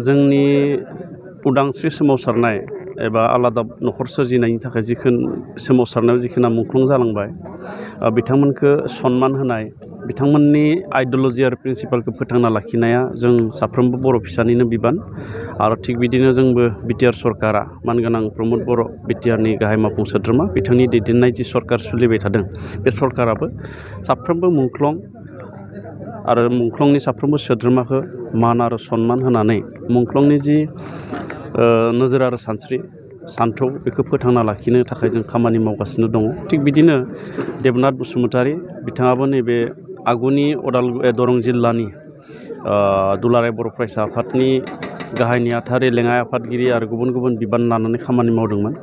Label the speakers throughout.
Speaker 1: जोंनि उदांस्रि सोमावसारनाय एबा आलादा नखर सोरजिनायनि थाखाय सोमावसारनायाव जिखिना मुंख्लं जालांबाय बिथांमोनखौ सन्मान होनाय बिथांमोननि आइडिय'ल'जि आरो प्रिन्सिपालखौ फोथांना लाखिनाया जों साफ्रोमबो बर' फिसानिनो बिबान आरो थिग बिदिनो जोंबो बिटिआर सरकारा मानगोनां प्रमद बर' बिटिआरनि गाहाय मावफुं सोद्रोमा बिथांनि दैदेननाय जि सरकार सोलिबाय थादों बे सरकाराबो साफ्रोमबो मुंख्लं आरो मुंख्लंनि साफ्रोमबो सोद्रोमाखौ मान आरो सन्मान होनानै मुंख्लंनि जि नोजोर आरो सान्थौ बेखौ फोथांना लाखिनो थाखाय जों खामानि मावगासिनो दङ। थिग बिदिनो देबनाथ बसुमतारी बिथाङाबो नैबे आगुनि दरं जिल्लानि दुलाराय बर' फरायसा आफादनि गाहाय नेहाथारि लेङाइ आफादगिरि आरो गुबुन गुबुन बिबान लानानै खामानि मावदोंमोन।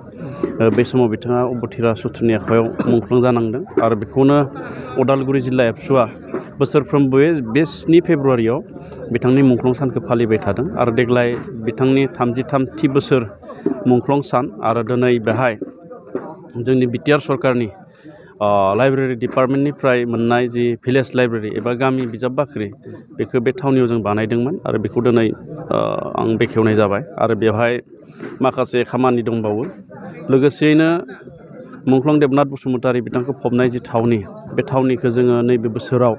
Speaker 1: बे समाव बिथाङा अबथिरा सुथुरनि आखायाव मुंख्लं जानांदों आरो बेखौनो उदालगुरि जिल्ला एबसुआ बोसोरफ्रोमबो बे 7 फेब्रुवारियाव बिथांनि मुंख्लं सानखौ फालिबाय थादों आरो देग्लाय बिथांनि 33थि बोसोर मुंख्लं सान आरो दिनै बेहाय जोंनि बिटिआर सरकारनि लाइब्रेरि डिपार्टमेन्टनिफ्राय मोननाय जि भिलेज लाइब्रेरि एबा गामि बिजाब बाख्रि बेखौ बे थावनियाव जों बानायदोंमोन आरो बेखौ दिनै आं बेखेवनाय जाबाय आरो बेवहाय माखासे खामानि दंबावो। लोगोसेयैनो मुंख्लं देबनाथ बसुमतारी बिथांखौ फबनाय जि थावनि बे थावनिखौ जोङो नैबे बोसोराव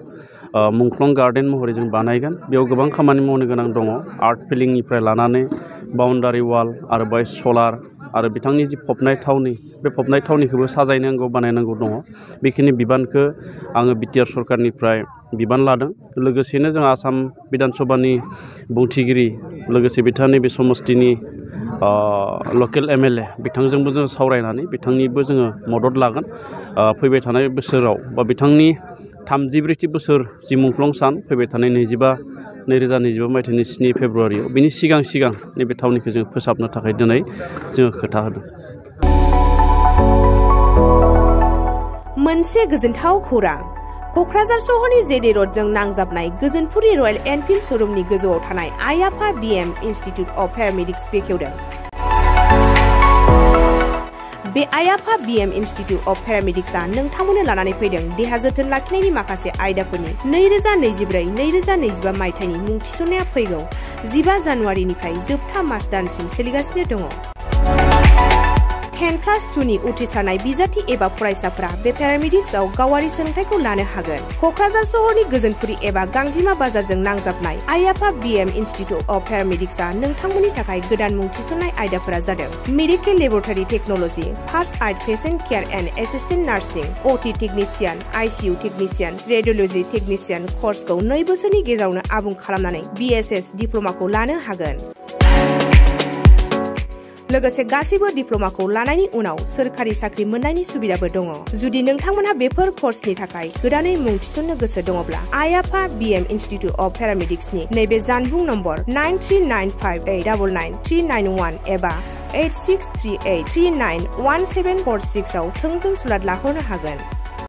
Speaker 1: मुंख्लं गार्डेन महरै जों बानायगोन। बेयाव गोबां खामानि मावनो गोनां दङ। आर्ट फिलिंनिफ्राय लानानै बाउन्डारि वाल आरो बाय सलार आरो बिथांनि जि फबनाय थावनि बे फबनाय थावनिखौबो साजायनांगौ बानायनांगौ दङ। बेखिनि बिबानखौ आङो बिटिआर सरकारनिफ्राय बिबान लादों। लोगोसेनो जों आसाम बिधान सभानि बुंथिगिरि लोगोसे बिथांनि बे समस्तिनि लकेल एमएलए बिथांजोंबो जों सावरायनानै बिथांनिबो जोङो मदद लागोन। फैबाय थानाय बोसोराव बा बिथांनि 34थि बोसोर जि मुंख्लं सान फैबाय थानाय 2025 मायथाइनि 7 फेब्रुवारियाव बिनि सिगां नैबे थावनिखौ जों फोसाबनो थाखाय दिनै जोङो खोथा होदों।
Speaker 2: मोनसे गोजोनथाव खौरां क'क्राझार सहरनि जेडे रडजों नांजाबनाय गोजोनपुरि रयेल एनफिल्ड श'रुमनि गोजौआव थानाय आइ आफा बिएम इन्स्टिट्युट अफ पेरामेडिक्स बेखेवदों। बे आइ आफा बिएम इन्स्टिट्युट अफ पेरामेडिक्सआ नोंथांमोननो लानानै फैदों देहा जोथोन लाखिनायनि माखासे आयदाफोरनि 2024-2025 मायथाइनि मुं थिसननाया फैगौ 15 जानुवारिनिफ्राय जोबथा मार्च दानसिम सोलिगासिनो दङ। 10+2नि उथ्रिसारनाय बिजाथि एबा फरायसाफोरा बे पेरामेडिक्सआव गावारि सोलोंथाइखौ लानो हागोन। क'क्राझार सहरनि गोजोनपुरि एबा गांजिमा बाजारजों नांजाबनाय आइ आफा बिएम इन्स्टिट्युट अफ पेरामेडिक्सआ नोंथांमोननि थाखाय गोदान मुं थिसननाय आयदाफोरा जादों medical laboratory technology, first aid patient care and assistant nursing, OT technician, ICU technician, radiology technician कर्सखौ 2 बोसोरनि गेजेरावनो आबुं खालामनानै बिएसएस डिप्ल'माखौ लानो हागोन। लोगोसे गासैबो डिप्ल'माखौ लानायनि उनाव सोरखारि साख्रि मोननायनि सुबिदाबो दङ। जुदि नोंथांमोनहा बेफोर कर्सनि थाखाय गोदानै मुं थिसननो गोसो दङब्ला आइ आफा बिएम इन्स्टिट्युट अफ पेरामेडिक्सनि नैबे जानबुं नम्बर 9395899391 एबा 8638391746 आव थोंजों सुलाद लाहरनो हागोन।